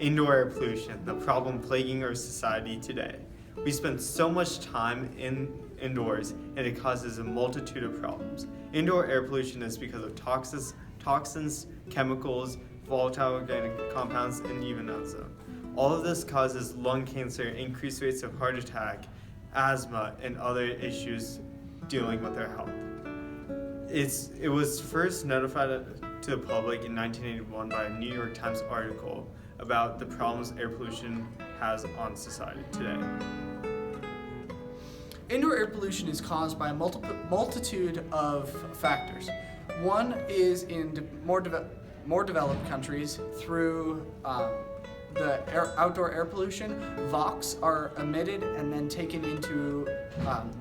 Indoor air pollution, the problem plaguing our society today. We spend so much time indoors and it causes a multitude of problems. Indoor air pollution is because of toxins, chemicals, volatile organic compounds, and even ozone. All of this causes lung cancer, increased rates of heart attack, asthma, and other issues dealing with our health. It was first notified to the public in 1981 by a New York Times article about the problems air pollution has on society today. Indoor air pollution is caused by a multitude of factors. One is in more developed countries through the outdoor air pollution. VOCs are emitted and then taken into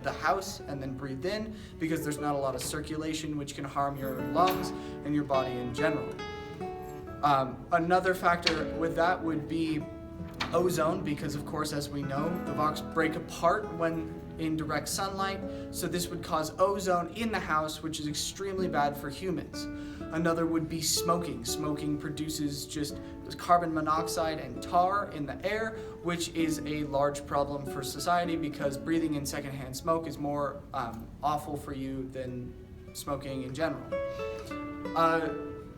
the house and then breathed in because there's not a lot of circulation, which can harm your lungs and your body in general. Another factor with that would be ozone, because of course, as we know, the VOCs break apart when in direct sunlight, so this would cause ozone in the house, which is extremely bad for humans. Another would be smoking. Smoking produces just carbon monoxide and tar in the air, which is a large problem for society because breathing in secondhand smoke is more awful for you than smoking in general.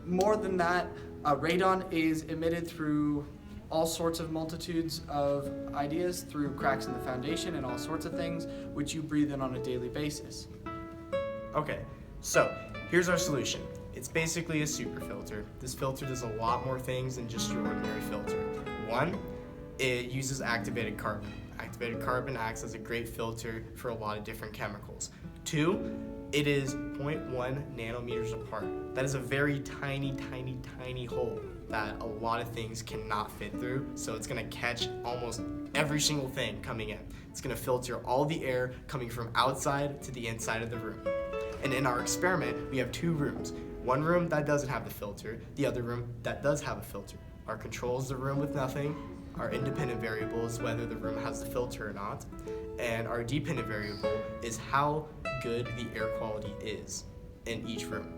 More than that, radon is emitted through all sorts of multitudes of ideas, through cracks in the foundation and all sorts of things, which you breathe in on a daily basis. Okay, so here's our solution. It's basically a super filter. This filter does a lot more things than just your ordinary filter. One, it uses activated carbon. Activated carbon acts as a great filter for a lot of different chemicals. Two, it is 0.1 nanometers apart. That is a very tiny, tiny, tiny hole that a lot of things cannot fit through, so it's gonna catch almost every single thing coming in. It's gonna filter all the air coming from outside to the inside of the room. And in our experiment, we have two rooms. One room that doesn't have the filter, the other room that does have a filter. Our control is the room with nothing. Our independent variable is whether the room has the filter or not. And our dependent variable is how good the air quality is in each room.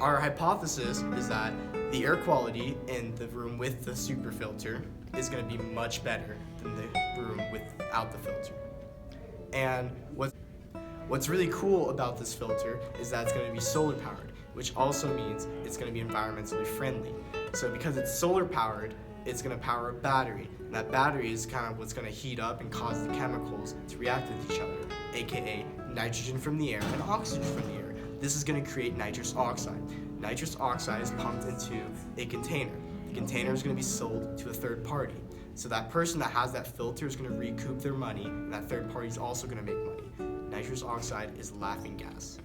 Our hypothesis is that the air quality in the room with the super filter is going to be much better than the room without the filter. And what's really cool about this filter is that it's going to be solar powered, which also means it's going to be environmentally friendly. So because it's solar powered, it's going to power a battery, and that battery is kind of what's going to heat up and cause the chemicals to react with each other, aka nitrogen from the air and oxygen from the air. This is going to create nitrous oxide. Nitrous oxide is pumped into a container. The container is going to be sold to a third party. So that person that has that filter is going to recoup their money, and that third party is also going to make money. Nitrous oxide is laughing gas.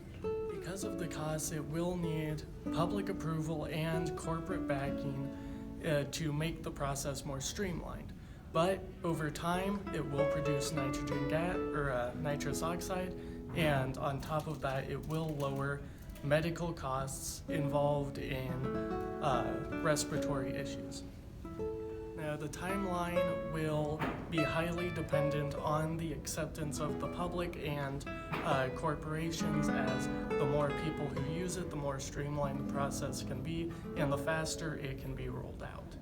Because of the cost, it will need public approval and corporate backing to make the process more streamlined. But over time, it will produce nitrogen gas or nitrous oxide, and on top of that, it will lower medical costs involved in respiratory issues. Now, the timeline will be highly dependent on the acceptance of the public and corporations, as the more people who use it, the more streamlined the process can be, and the faster it can be rolled out.